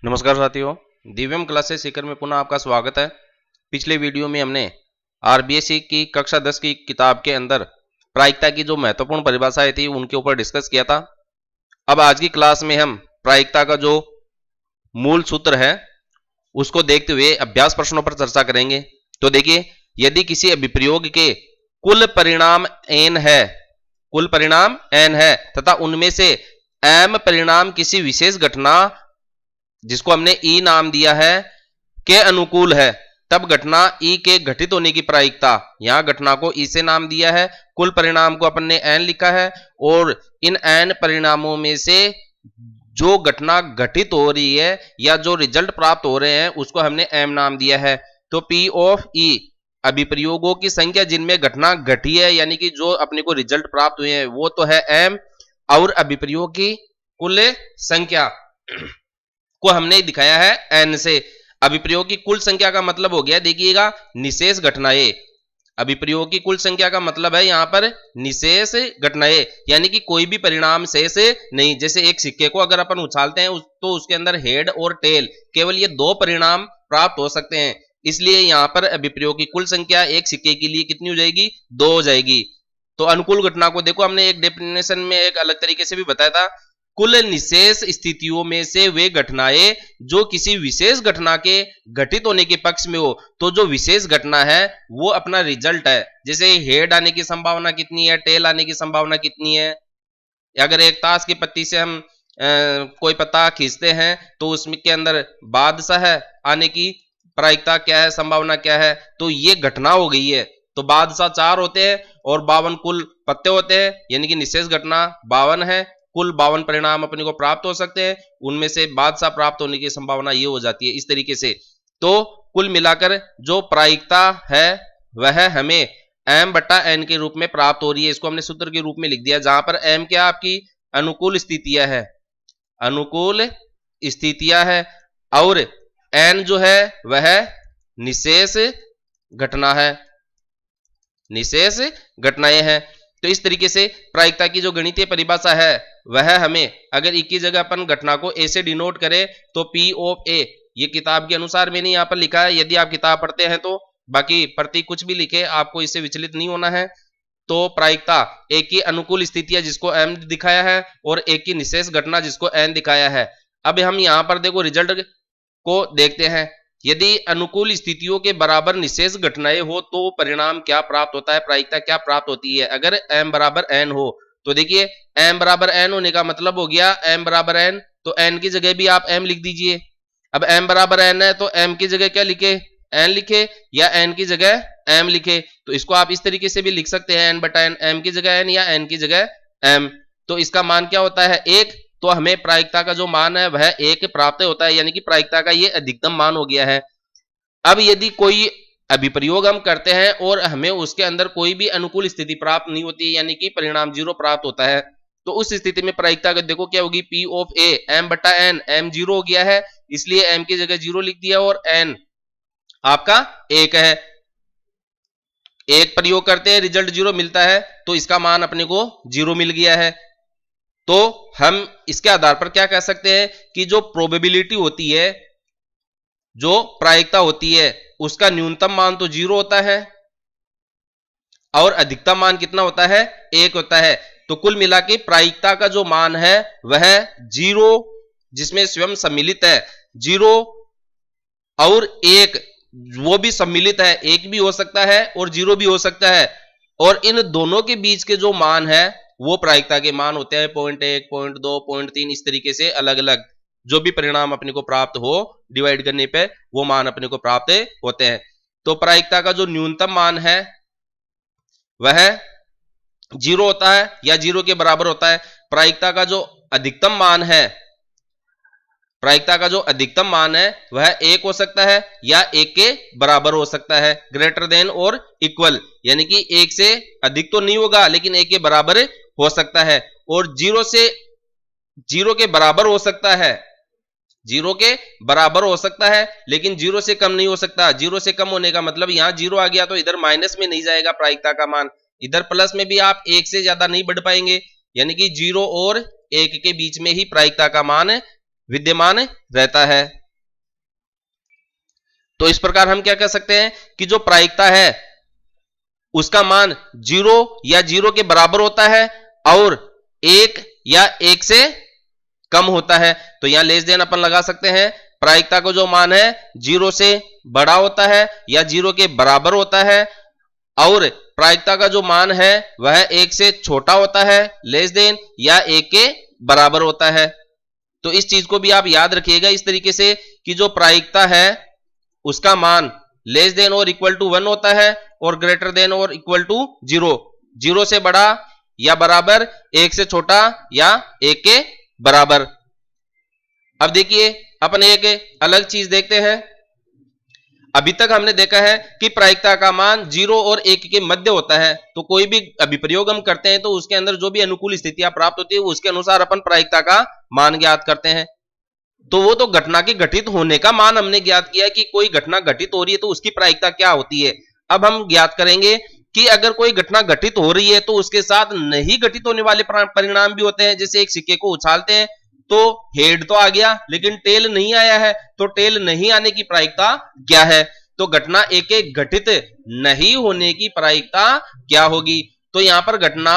नमस्कार साथियों, दिव्यम क्लासेस सीकर में पुनः आपका स्वागत है। पिछले वीडियो में हमने आरबीएससी की कक्षा 10 की किताब के अंदर प्रायिकता की जो महत्वपूर्ण परिभाषाएं थी उनके ऊपर डिस्कस किया था। अब आज की क्लास में हम प्रायिकता का जो मूल सूत्र है उसको देखते हुए अभ्यास प्रश्नों पर चर्चा करेंगे। तो देखिए, यदि किसी अभिप्रयोग के कुल परिणाम n है तथा उनमें से m परिणाम किसी विशेष घटना जिसको हमने ई नाम दिया है के अनुकूल है, तब घटना ई के घटित होने की प्रायिकता, यहां घटना को ई से नाम दिया है, कुल परिणाम को अपन ने एन लिखा है और इन एन परिणामों में से जो घटना घटित हो रही है या जो रिजल्ट प्राप्त हो रहे हैं उसको हमने एम नाम दिया है। तो पी ऑफ ई अभिप्रयोगों की संख्या जिनमें घटना घटी है यानी कि जो अपने को रिजल्ट प्राप्त हुए हैं वो तो है एम, और अभिप्रयोग की कुल संख्या को हमने दिखाया है एन से। अभिप्रयोग की कुल संख्या का मतलब हो गया, देखिएगा, निशेष घटनाएं। अभिप्रयोग की कुल संख्या का मतलब है यहां पर निशेष घटनाएं, यानी कि कोई भी परिणाम शेष नहीं। जैसे एक सिक्के को अगर अपन उछालते हैं तो उसके अंदर हेड और टेल केवल ये दो परिणाम प्राप्त हो सकते हैं, इसलिए यहां पर अभिप्रयोग की कुल संख्या एक सिक्के के लिए कितनी हो जाएगी, 2 हो जाएगी। तो अनुकूल घटना को देखो, हमने एक डेफिनेशन में एक अलग तरीके से भी बताया था, कुल निशेष स्थितियों में से वे घटनाएं जो किसी विशेष घटना के घटित होने के पक्ष में हो। तो जो विशेष घटना है वो अपना रिजल्ट है। जैसे हेड आने की संभावना कितनी है, टेल आने की संभावना कितनी है। अगर एक ताश की पत्ती से हम कोई पत्ता खींचते हैं तो उसमें के अंदर बादशाह आने की प्रायिकता क्या है, संभावना क्या है, तो ये घटना हो गई है। तो बादशाह 4 होते हैं और 52 कुल पत्ते होते हैं, यानी कि निशेष घटना 52 है। कुल 52 परिणाम अपने को प्राप्त हो सकते हैं, उनमें से बादशाह प्राप्त होने की संभावना ये हो जाती है इस तरीके से। तो कुल मिलाकर जो प्रायिकता है वह हमें m बटा n के रूप में प्राप्त हो रही है। इसको हमने सूत्र के रूप में लिख दिया, जहां पर m क्या आपकी अनुकूल स्थितियां है, अनुकूल स्थितियां है, और n जो है वह निशेष घटना है, निशेष घटनाएं हैं। तो इस तरीके से प्रायिकता की जो गणितीय परिभाषा है वह हमें, अगर एक की जगह अपन घटना को ए से डिनोट करें तो पी ऑफ ए, ये किताब के अनुसार मैंने यहां पर लिखा है, यदि आप किताब पढ़ते हैं तो बाकी प्रतीक कुछ भी लिखे आपको इससे विचलित नहीं होना है। तो प्रायिकता एक की अनुकूल स्थितियां जिसको एम दिखाया है और एक की निशेष घटना जिसको एन दिखाया है। अब हम यहां पर देखो रिजल्ट को देखते हैं, यदि अनुकूल स्थितियों के बराबर निशेष घटनाएं हो तो परिणाम क्या प्राप्त होता है, प्रायिकता क्या प्राप्त होती है। अगर m बराबर n हो तो देखिए m बराबर n होने का मतलब हो गया m बराबर n, तो n की जगह भी आप m लिख दीजिए। अब m बराबर n है तो m की जगह क्या लिखे, n लिखे, या n की जगह m लिखे। तो इसको आप इस तरीके से भी लिख सकते हैं, n बटा n, m की जगह n या n की जगह m। तो इसका मान क्या होता है, 1। तो हमें प्रायिकता का जो मान है वह 1 प्राप्त होता है, यानी कि प्रायिकता का ये अधिकतम मान हो गया है। अब यदि कोई अभिप्रयोग हम करते हैं और हमें उसके अंदर कोई भी अनुकूल स्थिति प्राप्त नहीं होती, यानी कि परिणाम 0 प्राप्त होता है, तो उस स्थिति में प्रायिकता देखो क्या होगी, पी ऑफ ए m बटा n, m 0 हो गया है इसलिए m की जगह 0 लिख दिया और n आपका 1 है। एक प्रयोग करते हैं रिजल्ट 0 मिलता है तो इसका मान अपने को 0 मिल गया है। तो हम इसके आधार पर क्या कह सकते हैं कि जो प्रोबेबिलिटी होती है, जो प्रायिकता होती है, उसका न्यूनतम मान तो 0 होता है और अधिकतम मान कितना होता है, 1 होता है। तो कुल मिला के प्रायिकता का जो मान है वह 0, जिसमें स्वयं सम्मिलित है 0 और 1, वो भी सम्मिलित है, 1 भी हो सकता है और 0 भी हो सकता है, और इन दोनों के बीच के जो मान है वो प्रायिकता के मान होते हैं 0.1, 0.2, 0.3, इस तरीके से अलग अलग जो भी परिणाम अपने को प्राप्त हो डिवाइड करने पे वो मान अपने को प्राप्त होते हैं। तो प्रायिकता का जो न्यूनतम मान है वह 0 होता है या 0 के बराबर होता है। प्रायिकता का जो अधिकतम मान है, प्रायिकता का जो अधिकतम मान है वह 1 हो सकता है या 1 के बराबर हो सकता है, ग्रेटर देन और इक्वल, यानी कि 1 से अधिक तो नहीं होगा लेकिन 1 के बराबर हो सकता है, और 0 के बराबर हो सकता है, 0 के बराबर हो सकता है लेकिन 0 से कम नहीं हो सकता। 0 से कम होने का मतलब यहां 0 आ गया तो इधर माइनस में नहीं जाएगा प्रायिकता का मान, इधर प्लस में भी आप 1 से ज्यादा नहीं बढ़ पाएंगे, यानी कि 0 और 1 के बीच में ही प्रायिकता का मान विद्यमान रहता है। तो इस प्रकार हम क्या कह सकते हैं कि जो प्रायिकता है उसका मान 0 या 0 के बराबर होता है और 1 या 1 से कम होता है। तो यहां लेस देन अपन लगा सकते हैं, प्रायिकता का जो मान है 0 से बड़ा होता है या 0 के बराबर होता है और प्रायिकता का जो मान है वह 1 से छोटा होता है, लेस देन या 1 के बराबर होता है। तो इस चीज को भी आप याद रखिएगा इस तरीके से कि जो प्रायिकता है उसका मान लेस देन और इक्वल टू 1 होता है और ग्रेटर देन और इक्वल टू 0, 0 से बड़ा या बराबर, 1 से छोटा या 1 के बराबर। अब देखिए अपन एक अलग चीज देखते हैं। अभी तक हमने देखा है कि प्रायिकता का मान 0 और 1 के मध्य होता है। तो कोई भी अभिप्रयोग हम करते हैं तो उसके अंदर जो भी अनुकूल स्थितियां प्राप्त होती है उसके अनुसार अपन प्रायिकता का मान ज्ञात करते हैं। तो वो तो घटना के घटित होने का मान हमने ज्ञात किया कि कोई घटना घटित हो रही है तो उसकी प्रायिकता क्या होती है। अब हम ज्ञात करेंगे कि अगर कोई घटना घटित हो रही है तो उसके साथ नहीं घटित होने वाले परिणाम भी होते हैं। जैसे एक सिक्के को उछालते हैं तो हेड तो आ गया लेकिन टेल नहीं आया है, तो टेल नहीं आने की प्रायिकता क्या है। तो घटना एक घटित नहीं होने की प्रायिकता क्या होगी। तो यहां पर घटना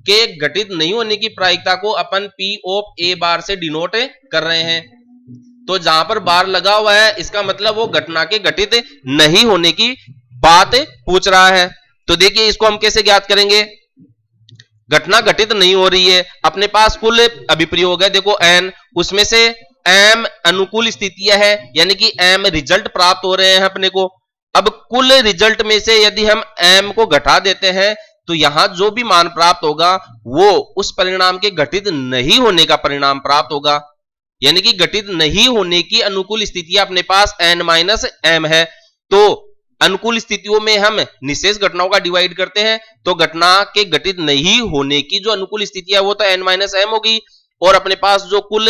के घटित नहीं होने की प्रायिकता को अपन P ऑफ A बार से डिनोट कर रहे हैं। तो जहां पर बार लगा हुआ है इसका मतलब वो घटना के घटित नहीं होने की बात पूछ रहा है। तो देखिए इसको हम कैसे ज्ञात करेंगे। घटना घटित नहीं हो रही है, अपने पास कुल अभिप्रयोग है देखो n, उसमें से m अनुकूल स्थितियां है यानी कि m रिजल्ट प्राप्त हो रहे हैं अपने को। अब कुल रिजल्ट में से यदि हम m को घटा देते हैं तो यहां जो भी मान प्राप्त होगा वो उस परिणाम के घटित नहीं होने का परिणाम प्राप्त होगा। यानी कि घटित नहीं होने की अनुकूल स्थितियां अपने पास n-m है। तो अनुकूल स्थितियों में हम निशेष घटनाओं का डिवाइड करते हैं, तो घटना के घटित नहीं होने की जो अनुकूल स्थिति है वो तो n-m होगी और अपने पास जो कुल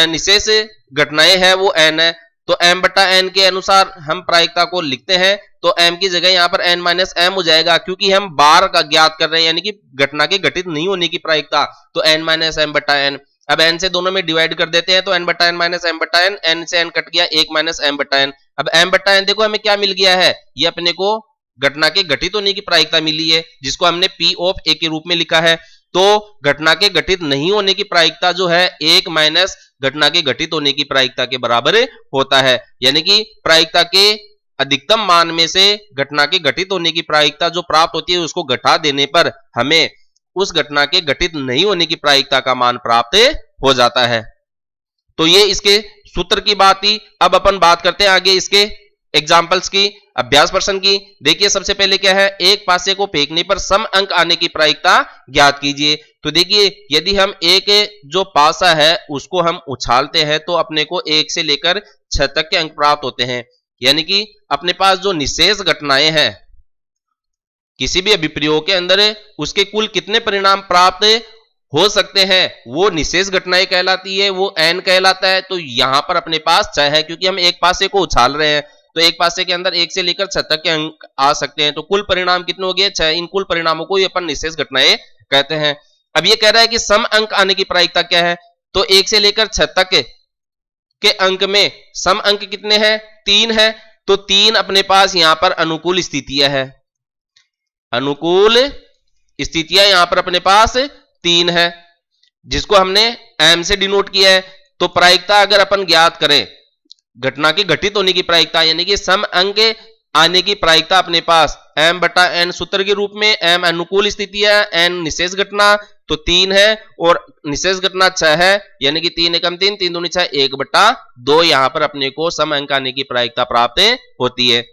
निशेष घटनाएं हैं वो n है। तो m/n के अनुसार हम प्रायिकता को लिखते हैं तो m की जगह यहां पर n-m हो जाएगा क्योंकि हम बार का ज्ञात कर रहे हैं यानी कि घटना के घटित नहीं होने की प्रायिकता। तो n-m/n, अब n से दोनों में डिवाइड कर देते हैं तो n/n माइनस m/n, n से n कट गया 1 माइनस m/n। अब m/n देखो हमें क्या मिल गया है, ये अपने को घटना के घटित होने की प्रायिकता मिली है जिसको हमने P ऑफ A के रूप में लिखा है। तो घटना के घटित नहीं होने की प्रायिकता जो है 1 माइनस घटना के घटित होने की प्रायिकता के बराबर होता है। यानी कि प्रायिकता के अधिकतम मान में से घटना के घटित होने की प्रायिकता जो प्राप्त होती है उसको घटा देने पर हमें उस घटना के घटित नहीं होने की प्रायिकता का मान प्राप्त हो जाता है। तो ये इसके सूत्र की बात थी। अब अपन बात करते हैं आगे इसके एग्जाम्पल्स की, अभ्यास प्रश्न की। देखिए सबसे पहले क्या है, एक पासे को फेंकने पर सम अंक आने की प्रायिकता ज्ञात कीजिए। तो देखिए यदि हम एक जो पासा है उसको हम उछालते हैं तो अपने को 1 से लेकर 6 तक के अंक प्राप्त होते हैं। यानी कि अपने पास जो निशेष घटनाएं हैं किसी भी अभिप्रयोग के अंदर उसके कुल कितने परिणाम प्राप्त हो सकते हैं वो निशेष घटनाएं कहलाती है, वो n कहलाता है। तो यहां पर अपने पास 6 है क्योंकि हम एक पासे को उछाल रहे हैं तो एक पासे के अंदर 1 से लेकर 6 तक के अंक आ सकते हैं। तो कुल परिणाम कितने हो गए 6। इन कुल परिणामों को अपन निशेष घटनाएं कहते हैं। अब ये कह रहा है कि सम अंक आने की प्रायिकता क्या है, तो 1 से लेकर 6 तक के अंक में सम अंक कितने हैं 3 है। तो 3 अपने पास यहां पर अनुकूल स्थितियां है, अनुकूल स्थितियां यहां पर अपने पास 3 है जिसको हमने m से डिनोट किया है। तो प्रायिकता अगर अपन ज्ञात करें घटना की घटित होने की प्रायिकता यानी कि सम अंक आने की प्रायिकता अपने पास m/n सूत्र के रूप में, m अनुकूल स्थिति है, n निशेष घटना तो 3 है और निशेष घटना 6 है यानी कि 3 एकम 3, 3 दूनी 6, 1/2 यहां पर अपने को सम अंक आने की प्रायिकता प्राप्त होती है।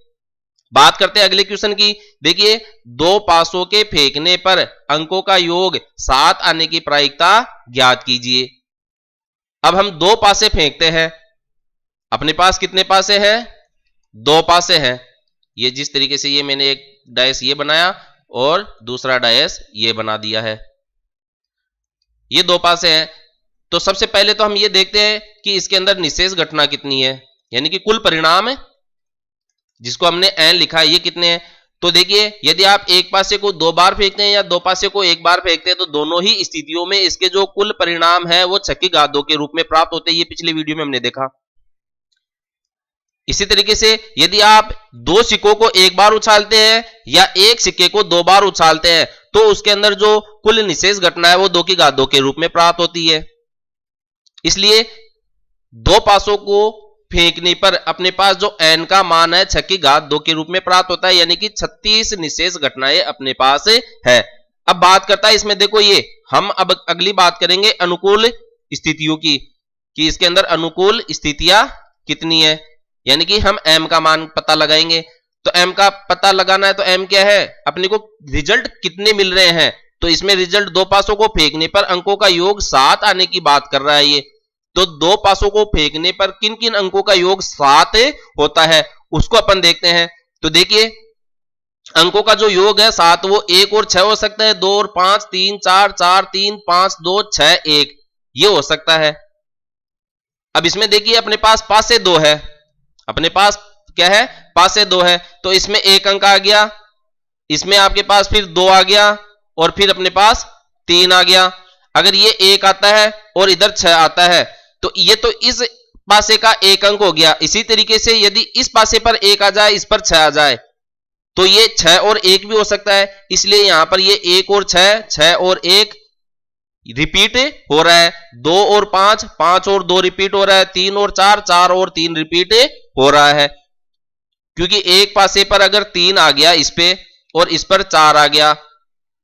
बात करते हैं अगले क्वेश्चन की। देखिए दो पासों के फेंकने पर अंकों का योग 7 आने की प्रायिकता ज्ञात कीजिए। अब हम 2 पासे फेंकते हैं, अपने पास कितने पासे हैं 2 पासे हैं। ये जिस तरीके से ये मैंने एक डायस ये बनाया और दूसरा डायस ये बना दिया है, ये 2 पासे हैं। तो सबसे पहले तो हम ये देखते हैं कि इसके अंदर निशेष घटना कितनी है यानी कि कुल परिणाम जिसको हमने n लिखा है ये कितने हैं। तो देखिए यदि आप एक पासे को 2 बार फेंकते हैं या 2 पासे को 1 बार फेंकते हैं तो दोनों ही स्थितियों में इसके जो कुल परिणाम है वो 6 की घात 2 के रूप में प्राप्त होते हैं। ये पिछले वीडियो में हमने देखा। इसी तरीके से यदि आप 2 सिक्कों को 1 बार उछालते हैं या एक सिक्के को 2 बार उछालते हैं तो उसके अंदर जो कुल निशेष घटना है वो 2 की घात 2 के रूप में प्राप्त होती है। इसलिए 2 पासों को फेंकने पर अपने पास जो n का मान है 6 की घात 2 के रूप में प्राप्त होता है, यानी कि 36 निशेष घटनाएं अपने पास है। अब बात करता है इसमें, देखो ये हम अब अगली बात करेंगे अनुकूल स्थितियों की, कि इसके अंदर अनुकूल स्थितियां कितनी है, यानी कि हम m का मान पता लगाएंगे। तो m का पता लगाना है तो m क्या है, अपने को रिजल्ट कितने मिल रहे हैं। तो इसमें रिजल्ट 2 पासों को फेंकने पर अंकों का योग 7 आने की बात कर रहा है ये। तो 2 पासों को फेंकने पर किन किन अंकों का योग 7 होता है उसको अपन देखते हैं। तो देखिए अंकों का जो योग है 7 वो 1 और 6 हो सकता है, 2 और 5, 3, 4, 4, 3, 5, 2, 6, 1 ये हो सकता है। अब इसमें देखिए अपने पास पासे 2 है, अपने पास क्या है, पासे 2 है, तो इसमें 1 अंक आ गया, इसमें आपके पास फिर 2 आ गया और फिर अपने पास 3 आ गया। अगर ये 1 आता है और इधर 6 आता है तो ये तो इस पासे का 1 अंक हो गया। इसी तरीके से यदि इस पासे पर 1 आ जाए, इस पर 6 आ जाए तो ये 6 और 1 भी हो सकता है। इसलिए यहां पर ये 1 और 6, 6 और 1 रिपीट हो रहा है, 2 और 5, 5 और 2 रिपीट हो रहा है, 3 और 4, 4 और 3 रिपीट हो रहा है। क्योंकि एक पासे पर अगर 3 आ गया इस पे और इस पर 4 आ गया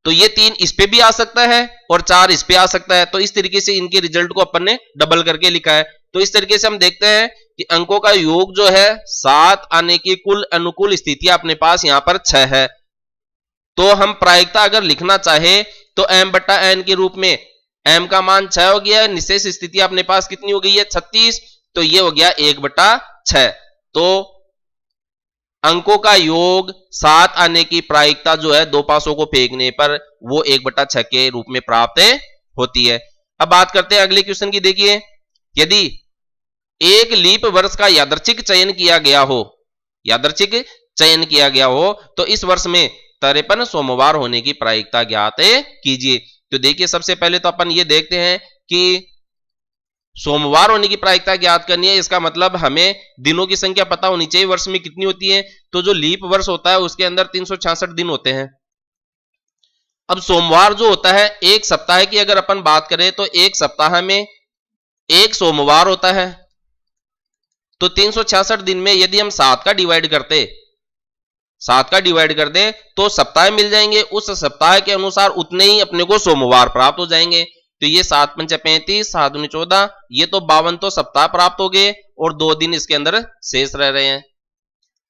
तो ये 3 इस पे भी आ सकता है और 4 इस पे आ सकता है। तो इस तरीके से इनके रिजल्ट को अपन ने डबल करके लिखा है। तो इस तरीके से हम देखते हैं कि अंकों का योग जो है 7 आने की कुल अनुकूल स्थितियां अपने पास यहां पर 6 है। तो हम प्रायिकता अगर लिखना चाहे तो m बट्टा n के रूप में m का मान 6 हो गया है, निशेष स्थितियां अपने पास कितनी हो गई है 36, तो ये हो गया 1 बट्टा 6। तो अंकों का योग 7 आने की प्रायिकता जो है 2 पासों को फेंकने पर वो 1/6 के रूप में प्राप्त होती है। अब बात करते हैं अगले क्वेश्चन की। देखिए यदि एक लीप वर्ष का यादृच्छिक चयन किया गया हो, यादृच्छिक चयन किया गया हो तो इस वर्ष में 53 सोमवार होने की प्रायिकता ज्ञात कीजिए। तो देखिए सबसे पहले तो अपन ये देखते हैं कि सोमवार होने की प्रायिकता ज्ञात करनी है, इसका मतलब हमें दिनों की संख्या पता होनी चाहिए वर्ष में कितनी होती है। तो जो लीप वर्ष होता है उसके अंदर 366 दिन होते हैं। अब सोमवार जो होता है, एक सप्ताह की अगर अपन बात करें तो एक सप्ताह में एक सोमवार होता है। तो 366 दिन में यदि हम 7 का डिवाइड कर दें तो सप्ताह मिल जाएंगे, उस सप्ताह के अनुसार उतने ही अपने को सोमवार प्राप्त हो जाएंगे। तो ये 7 पंचे 35, 7 दूनी 14, ये तो 52 तो सप्ताह प्राप्त हो गए और 2 दिन इसके अंदर शेष रह रहे हैं,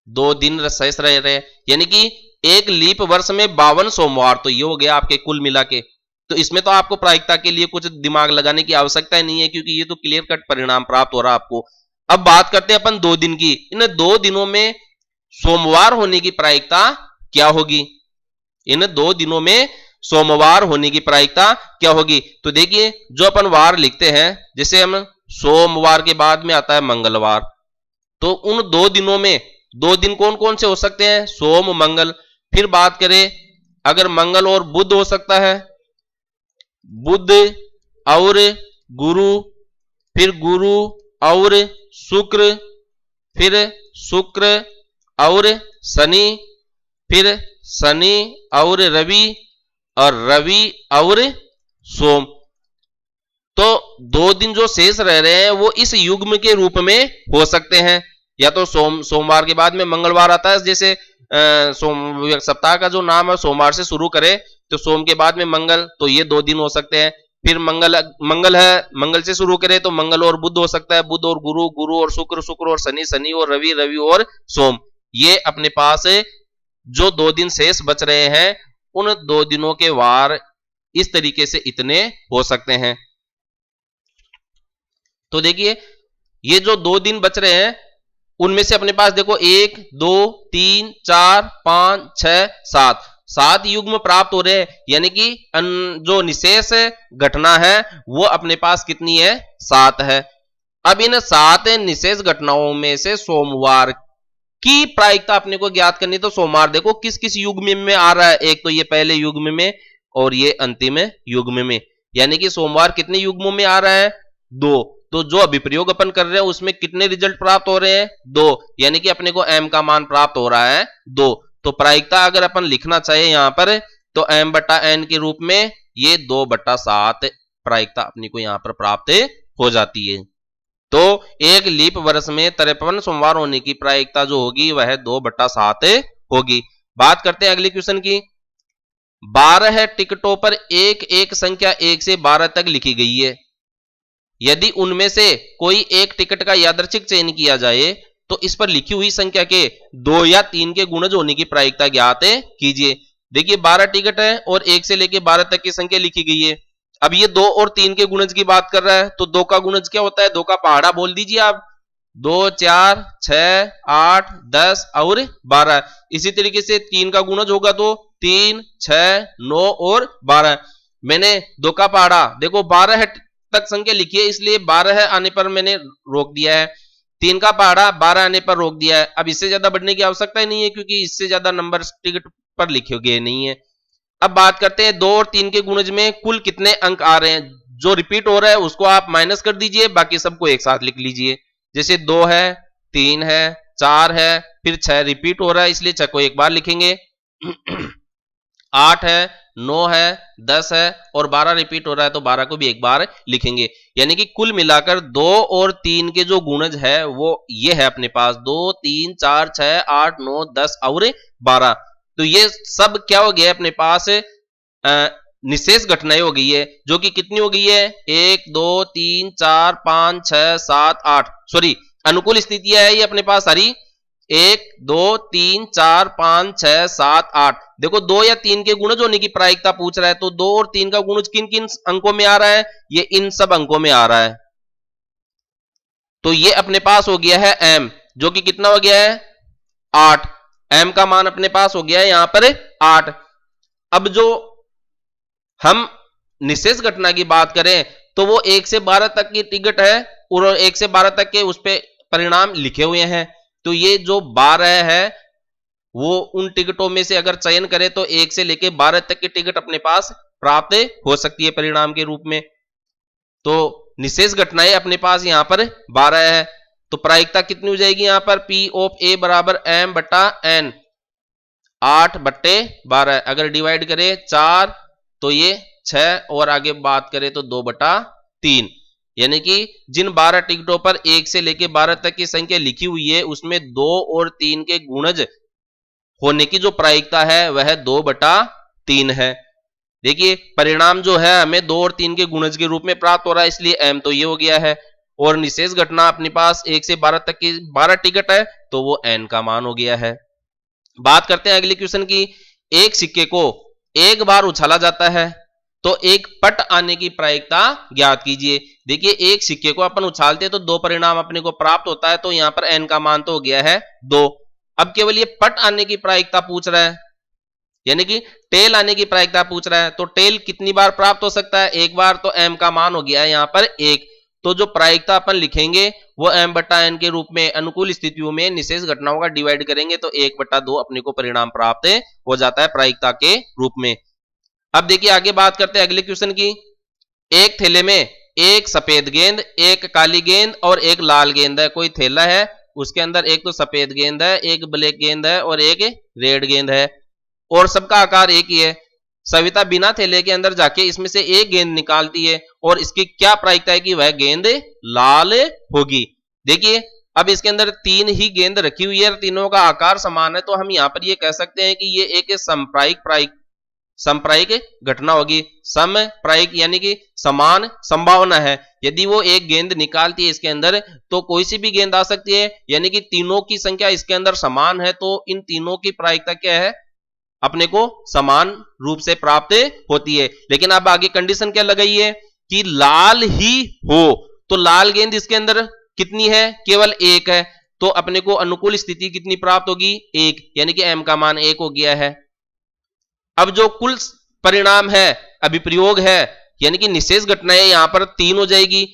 2 दिन शेष रह रहे हैं, यानी कि एक लीप वर्ष में 52 सोमवार। तो ये हो गया आपके कुल मिला के। तो इसमें तो आपको प्रायिकता के लिए कुछ दिमाग लगाने की आवश्यकता नहीं है क्योंकि ये तो क्लियर कट परिणाम प्राप्त हो रहा है आपको। अब बात करते हैं अपन 2 दिन की। इन 2 दिनों में सोमवार होने की प्रायिकता क्या होगी, इन 2 दिनों में सोमवार होने की प्रायिकता क्या होगी। तो देखिए जो अपन वार लिखते हैं, जैसे हम सोमवार के बाद में आता है मंगलवार, तो उन 2 दिनों में 2 दिन कौन कौन से हो सकते हैं, सोम मंगल। फिर बात करें अगर मंगल और बुध हो सकता है, बुध और गुरु, फिर गुरु और शुक्र, फिर शुक्र और शनि, फिर शनि और रवि, और रवि और सोम। तो 2 दिन जो शेष रह रहे हैं वो इस युग्म के रूप में हो सकते हैं। या तो सोमवार के बाद में मंगलवार आता है, जैसे सप्ताह का जो नाम है सोमवार से शुरू करें तो सोम के बाद में मंगल, तो ये 2 दिन हो सकते हैं। फिर मंगल है, मंगल से शुरू करें तो मंगल और बुध हो सकता है, बुध और गुरु, गुरु और शुक्र, शुक्र और शनि, शनि और रवि, रवि और सोम। ये अपने पास जो 2 दिन शेष बच रहे हैं उन 2 दिनों के वार इस तरीके से इतने हो सकते हैं। तो देखिए ये जो 2 दिन बच रहे हैं उनमें से अपने पास देखो 1, 2, 3, 4, 5, 6, 7 युग्म प्राप्त हो रहे हैं, यानी कि जो निशेष घटना है वो अपने पास कितनी है, 7 है। अब इन 7 निशेष घटनाओं में से सोमवार की प्रायिकता अपने को ज्ञात करनी, तो सोमवार देखो किस किस युग्म में आ रहा है, एक तो ये पहले युग्म में और ये अंतिम युग्म में, यानी कि सोमवार कितने युग्मों में आ रहा है, 2। तो जो अभिप्रयोग अपन कर रहे हैं उसमें कितने रिजल्ट प्राप्त हो रहे हैं, 2, यानी कि अपने को m का मान प्राप्त हो रहा है 2। तो प्रायिकता अगर अपन लिखना चाहे यहां पर तो m बटा n के रूप में ये 2/7 प्रायिकता अपने को यहां पर प्राप्त हो जाती है। तो एक लीप वर्ष में 53 सोमवार होने की प्रायिकता जो होगी वह 2/7 होगी। बात करते हैं अगले क्वेश्चन की। 12 टिकटों पर एक एक संख्या 1 से 12 तक लिखी गई है। यदि उनमें से कोई एक टिकट का यादृच्छिक चयन किया जाए तो इस पर लिखी हुई संख्या के 2 या 3 के गुणज होने की प्रायिकता ज्ञात कीजिए। देखिए 12 टिकट है और 1 से लेकर 12 तक की संख्या लिखी गई है। अब ये 2 और 3 के गुणज की बात कर रहा है, तो 2 का गुणज क्या होता है, 2 का पहाड़ा बोल दीजिए आप, 2 4 6 8 10 और 12। इसी तरीके से 3 का गुणज होगा तो 3 6 9 और 12। मैंने 2 का पहाड़ा देखो 12 तक संख्या लिखी है, इसलिए 12 आने पर मैंने रोक दिया है, 3 का पहाड़ा 12 आने पर रोक दिया है। अब इससे ज्यादा बढ़ने की आवश्यकता ही नहीं है क्योंकि इससे ज्यादा नंबर टिकट पर लिखे गए नहीं है। अब बात करते हैं 2 और 3 के गुणज में कुल कितने अंक आ रहे हैं। जो रिपीट हो रहा है उसको आप माइनस कर दीजिए, बाकी सबको एक साथ लिख लीजिए। जैसे 2 है, 3 है, 4 है, फिर 6 रिपीट हो रहा है इसलिए 6 को एक बार लिखेंगे 8 है, 9 है, 10 है और 12 रिपीट हो रहा है तो 12 को भी एक बार लिखेंगे। यानी कि कुल मिलाकर 2 और 3 के जो गुणज है वो ये है अपने पास 2 3 4 6 8 9 10 और 12। तो ये सब क्या हो गया अपने पास निशेष घटनाएं हो गई है, जो कि कितनी हो गई है 1 2 3 4 5 6 7 8, सॉरी अनुकूल स्थितियां है ये अपने पास सारी 1 2 3 4 5 6 7 8। देखो 2 या 3 के गुणज होने की प्रायिकता पूछ रहा है, तो 2 और 3 का गुणज किन किन अंकों में आ रहा है, ये इन सब अंकों में आ रहा है। तो ये अपने पास हो गया है m, जो कि कितना हो गया है 8। m का मान अपने पास हो गया है यहां पर 8। अब जो हम निशेष घटना की बात करें तो वो 1 से 12 तक की टिकट है और 1 से 12 तक के उस पे परिणाम लिखे हुए हैं। तो ये जो 12 है वो उन टिकटों में से अगर चयन करें तो 1 से लेके 12 तक की टिकट अपने पास प्राप्त हो सकती है परिणाम के रूप में। तो निशेष घटनाएं अपने पास यहां पर 12 है, तो प्रायिकता कितनी हो जाएगी यहां पर P ऑफ A बराबर m बटा n 8/12। अगर डिवाइड करें 4 तो ये 6 और आगे बात करें तो 2/3। यानी कि जिन 12 टिकटों पर 1 से लेकर 12 तक की संख्या लिखी हुई है उसमें 2 और 3 के गुणज होने की जो प्रायिकता है वह 2/3 है। देखिए परिणाम जो है हमें 2 और 3 के गुणज के रूप में प्राप्त हो रहा है, इसलिए m तो ये हो गया है। और निशेष घटना अपने पास 1 से 12 तक की 12 टिकट है तो वो n का मान हो गया है। बात करते हैं अगले क्वेश्चन की। एक सिक्के को एक बार उछाला जाता है तो एक पट आने की प्रायिकता ज्ञात कीजिए। देखिए एक सिक्के को अपन उछालते हैं तो 2 परिणाम अपने को प्राप्त होता है, तो यहां पर n का मान तो हो गया है 2। अब केवल ये पट आने की प्रायिकता पूछ रहा है, यानी कि टेल आने की प्रायिकता पूछ रहा है। तो टेल कितनी बार प्राप्त हो सकता है, एक बार, तो m का मान हो गया है यहां पर 1। तो जो प्रायिकता अपन लिखेंगे वो m/n के रूप में अनुकूल स्थितियों में निशेष घटनाओं का डिवाइड करेंगे तो 1/2 अपने को परिणाम प्राप्त हो जाता है प्रायिकता के रूप में। अब देखिए आगे बात करते हैं अगले क्वेश्चन की। एक थैले में एक सफेद गेंद, एक काली गेंद और एक लाल गेंद है। कोई थैला है उसके अंदर एक तो सफेद गेंद है, एक ब्लैक गेंद है और एक रेड गेंद है और सबका आकार एक ही है। सविता बिना थैले के अंदर जाके इसमें से एक गेंद निकालती है और इसकी क्या प्रायिकता है कि वह गेंद लाल होगी। देखिए अब इसके अंदर 3 ही गेंद रखी हुई है, तीनों का आकार समान है, तो हम यहां पर ये कह सकते हैं कि ये एक समप्रायिक घटना होगी। समप्रायिक यानी कि समान संभावना है। यदि वो एक गेंद निकालती है इसके अंदर तो कोई सी भी गेंद आ सकती है, यानी कि तीनों की संख्या इसके अंदर समान है, तो इन तीनों की प्रायिकता क्या है, अपने को समान रूप से प्राप्त होती है। लेकिन अब आगे कंडीशन क्या लगाई है कि लाल ही हो, तो लाल गेंद इसके अंदर कितनी है, केवल एक है, तो अपने को अनुकूल स्थिति कितनी प्राप्त होगी, 1, यानी कि m का मान 1 हो गया है। अब जो कुल परिणाम है अभिप्रयोग है यानी कि निशेष घटनाएं यहां पर 3 हो जाएगी।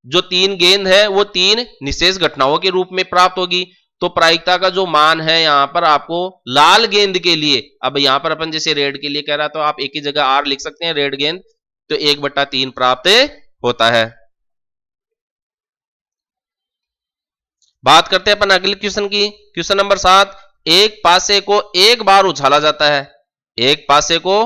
जो 3 गेंद है वो 3 निशेष घटनाओं के रूप में प्राप्त होगी तो प्रायिकता का जो मान है यहां पर आपको लाल गेंद के लिए, अब यहां पर अपन जैसे रेड के लिए कह रहा तो आप एक ही जगह आर लिख सकते हैं, रेड गेंद, तो 1/3 प्राप्त होता है। बात करते हैं अपन अगले क्वेश्चन की। क्वेश्चन नंबर 7, एक पासे को एक बार उछाला जाता है, एक पासे को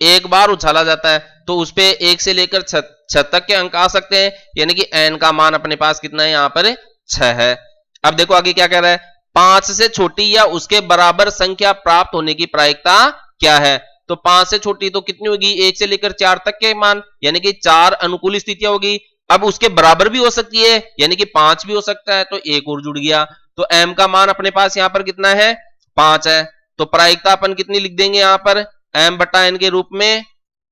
एक बार उछाला जाता है, तो उस पे 1 से लेकर 6 तक के अंक आ सकते हैं, यानी कि n का मान अपने पास कितना है यहां पर 6 है। अब देखो आगे क्या कह रहा है, 5 से छोटी या उसके बराबर संख्या प्राप्त होने की प्रायिकता क्या है। तो 5 से छोटी तो कितनी होगी, 1 से लेकर 4 तक के मान, यानी कि 4 अनुकूल स्थितियां होगी। अब उसके बराबर भी हो सकती है, यानी कि 5 भी हो सकता है, तो एक और जुड़ गया, तो m का मान अपने पास यहां पर कितना है 5 है। तो प्रायिकता अपन कितनी लिख देंगे यहां पर m/n के रूप में,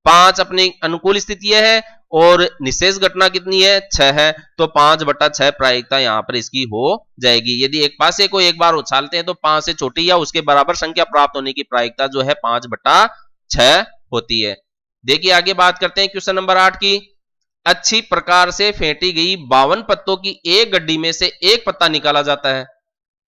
5 अपनी अनुकूल स्थिति है और निशेष घटना कितनी है 6 है, तो 5/6 प्रायिकता यहां पर इसकी हो जाएगी। यदि एक पासे को एक बार उछालते हैं तो 5 से छोटी या उसके बराबर संख्या प्राप्त होने की प्रायिकता जो है 5/6 होती है। देखिए आगे बात करते हैं क्वेश्चन नंबर 8 की। अच्छी प्रकार से फेंटी गई 52 पत्तों की एक गड्डी में से एक पत्ता निकाला जाता है।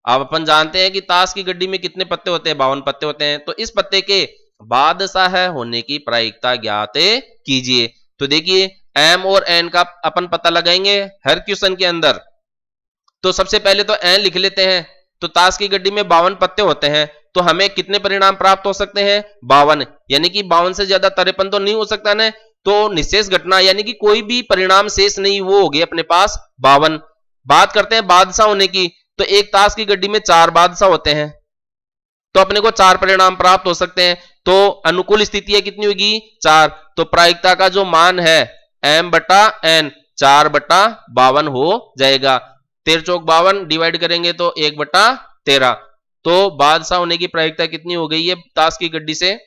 अब अपन जानते हैं कि ताश की गड्डी में कितने पत्ते होते हैं, 52 पत्ते होते हैं, तो इस पत्ते के बादशाह होने की प्रायिकता ज्ञात कीजिए। तो देखिए m और n का अपन पता लगाएंगे हर क्वेश्चन के अंदर। तो सबसे पहले तो n लिख लेते हैं, तो ताश की गड्डी में 52 पत्ते होते हैं, तो हमें कितने परिणाम प्राप्त हो सकते हैं 52, यानी कि 52 से ज्यादा 53 तो नहीं हो सकता ना, तो निशेष घटना यानी कि कोई भी परिणाम शेष नहीं, वो हो गए अपने पास 52। बात करते हैं बादशाह होने की, तो एक ताश की गड्डी में 4 बादशाह होते हैं, तो अपने को 4 परिणाम प्राप्त हो सकते हैं, तो अनुकूल स्थितियां कितनी होगी 4, तो प्रायिकता का जो मान है m/n 4/52 हो जाएगा। 13 चौक 52 डिवाइड करेंगे तो 1/13, तो बादशाह होने की प्रायिकता कितनी हो गई है ताश की गड्डी से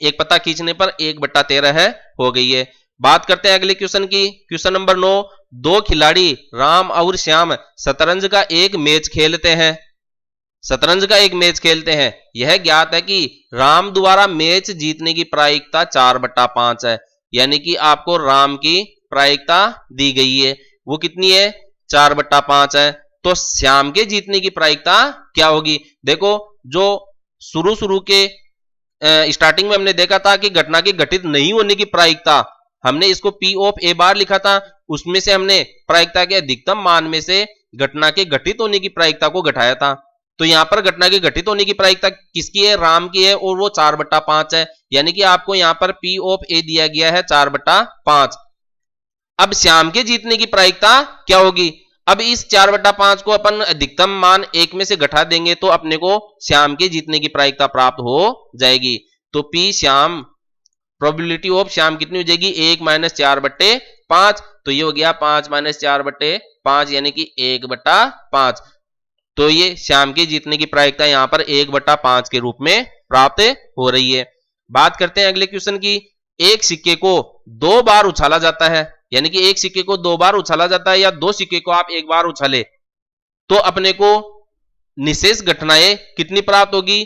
एक पत्ता खींचने पर 1/13 है हो गई है। बात करते हैं अगले क्वेश्चन की। क्वेश्चन नंबर 9, दो खिलाड़ी राम और श्याम शतरंज का एक मैच खेलते हैं, शतरंज का एक मैच खेलते हैं। यह ज्ञात है कि राम द्वारा मैच जीतने की प्रायिकता 4/5 है, यानी कि आपको राम की प्रायिकता दी गई है, वो कितनी है 4/5 है। तो श्याम के जीतने की प्रायिकता क्या होगी। देखो जो शुरू के स्टार्टिंग में हमने देखा था कि घटना के घटित नहीं होने की प्रायिकता, हमने इसको P ऑफ A बार लिखा था, उसमें से हमने प्रायिकता के अधिकतम मान में से घटना के घटित होने की प्रायिकता को घटाया था। तो यहां पर घटना के घटित होने की प्रायिकता किसकी है, राम की है, और वो 4/5 है, यानी कि आपको यहां पर P ऑफ A दिया गया है 4/5। अब श्याम के जीतने की प्रायिकता क्या होगी। अब इस 4/5 को अपन अधिकतम मान 1 में से घटा देंगे तो अपने को श्याम के जीतने की प्रायिकता प्राप्त हो जाएगी। तो P Shyam, probability of Shyam कितनी हो जाएगी 1 - 4/5, तो ये हो गया 5 - 4/5 यानी कि 1/5। तो ये श्याम के जीतने की प्रायिकता यहां पर 1/5 के रूप में प्राप्त हो रही है। बात करते हैं अगले क्वेश्चन की। एक सिक्के को 2 बार उछाला जाता है, यानी कि एक सिक्के को 2 बार उछाला जाता है या 2 सिक्के को आप एक बार उछाले, तो अपने को निशेष घटनाएं कितनी प्राप्त होगी,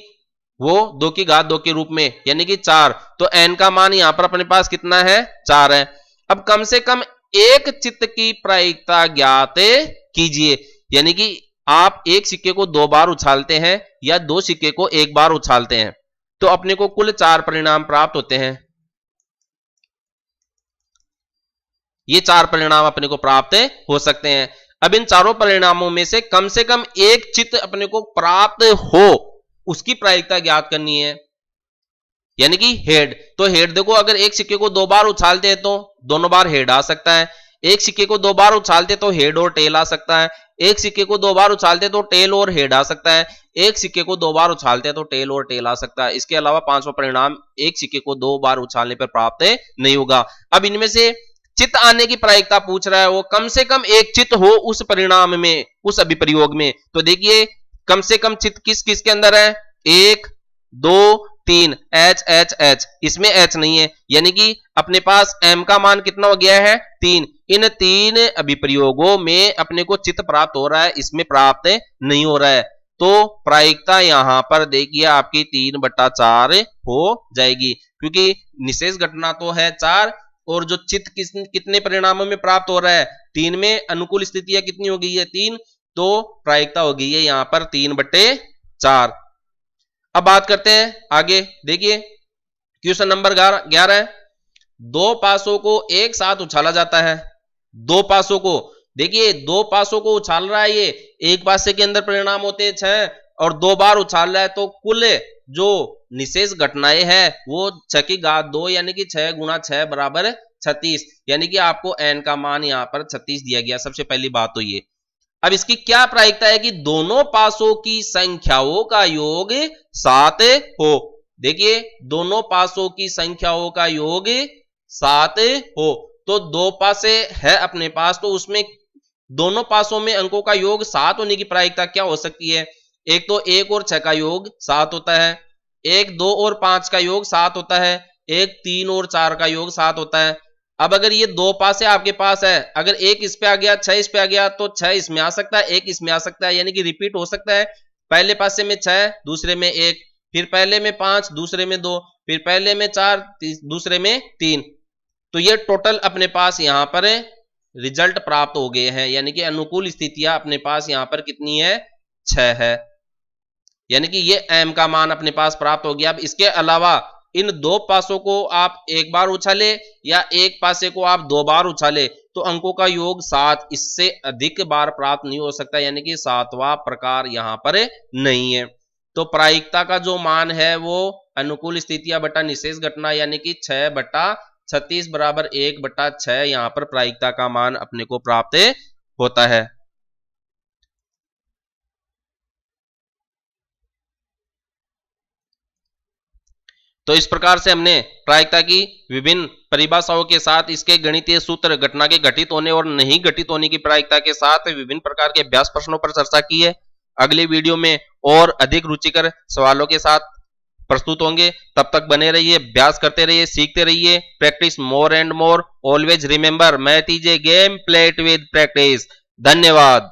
वो 2 की घात 2 के रूप में, यानी कि 4। तो n का मान यहां पर अपने पास कितना है 4 है। अब कम से कम एक चित्त की प्रायिकता ज्ञात कीजिए, यानी कि आप एक सिक्के को 2 बार उछालते हैं या 2 सिक्के को एक बार उछालते हैं, तो अपने को कुल 4 परिणाम प्राप्त होते हैं। ये 4 परिणाम अपने को प्राप्त हो सकते हैं। अब इन चारों परिणामों में से कम एक चित्त अपने को प्राप्त हो, उसकी प्रायिकता ज्ञात करनी है, यानी कि हेड। तो हेड देखो, अगर एक सिक्के को 2 बार उछालते हैं तो दोनों बार हेड आ सकता है, एक सिक्के को 2 बार उछालते तो हेड और टेल आ सकता है, एक सिक्के को 2 बार उछालते तो टेल और हेड आ सकता है, एक सिक्के को 2 बार उछालते तो टेल और टेल आ सकता है। इसके अलावा 5वां परिणाम एक सिक्के को 2 बार उछालने पर प्राप्त नहीं होगा। अब इनमें से चित्त आने की प्रायिकता पूछ रहा है, वो कम से कम एक चित्त हो उस परिणाम में, उस अभिप्रयोग में। तो देखिए कम से कम चित्त किस किस के अंदर है, 1 2 3, H H H, इसमें H नहीं है, यानी कि अपने पास M का मान कितना हो गया है 3। इन 3 अभिप्रयोगों में अपने को चित्त प्राप्त हो रहा है, इसमें प्राप्त नहीं हो रहा है, तो प्रायिकता यहां पर देखिए आपकी 3/4 हो जाएगी, क्योंकि निशेष घटना तो है 4 और जो चित्त कितने परिणामों में प्राप्त हो रहा है 3 में, अनुकूल स्थितियां कितनी हो गई है 3, तो प्रायिकता होगी ये यहां पर 3/4। अब बात करते हैं आगे, देखिए क्वेश्चन नंबर 11 है। दो पासों को एक साथ उछाला जाता है। दो पासों को, देखिए दो पासों को उछाल रहा है, ये एक पासे के अंदर परिणाम होते हैं 6 और 2 बार उछाल रहा है, तो कुल जो निशेष घटनाएं हैं वो 6 की घात 2 यानी कि 6 गुणा 6 बराबर 36, यानी कि आपको n का मान यहां पर 36 दिया गया। सबसे पहली बात तो ये। अब इसकी क्या प्रायिकता है कि दोनों पासों की संख्याओं का योग 7 हो। देखिए दोनों पासों की संख्याओं का योग 7 हो, तो दो पासे है अपने पास, तो उसमें दोनों पासों में अंकों का योग 7 होने की प्रायिकता क्या हो सकती है? एक तो 1 और 6 का योग 7 होता है, एक 2 और 5 का योग 7 होता है, एक 3 और 4 का योग 7 होता है। अब अगर ये दो पासे आपके पास है, अगर एक इस पे आ गया 6 इस पे आ गया, तो 6 इसमें आ सकता है, एक इसमें आ सकता है, यानी कि रिपीट हो सकता है। पहले पासे में 6, दूसरे में 1, फिर पहले में 5, दूसरे में 2, फिर पहले में 4, दूसरे में 3। तो ये टोटल अपने पास यहां पर रिजल्ट प्राप्त हो गए हैं, यानी कि अनुकूल स्थितियां अपने पास यहां पर कितनी है? 6 है, यानी कि ये m का मान अपने पास प्राप्त हो गया। अब इसके अलावा इन दो पासों को आप एक बार उछाले या एक पासे को आप 2 बार उछाले तो अंकों का योग 7, इससे अधिक बार प्राप्त नहीं हो सकता, यानी कि 7वां प्रकार यहां पर नहीं है। तो प्रायिकता का जो मान है वो अनुकूल स्थितियां बटा निशेष घटना यानी कि 6/36 बराबर 1/6 यहां पर प्रायिकता का मान अपने को प्राप्त होता है। तो इस प्रकार से हमने प्रायिकता की विभिन्न परिभाषाओं के साथ इसके गणितीय सूत्र, घटना के घटित होने और नहीं घटित होने की प्रायिकता के साथ विभिन्न प्रकार के अभ्यास प्रश्नों पर चर्चा की है। अगले वीडियो में और अधिक रुचिकर सवालों के साथ प्रस्तुत होंगे। तब तक बने रहिए, अभ्यास करते रहिए, सीखते रहिए। Practice more and more, always remember, math is a game, play it with practice. धन्यवाद।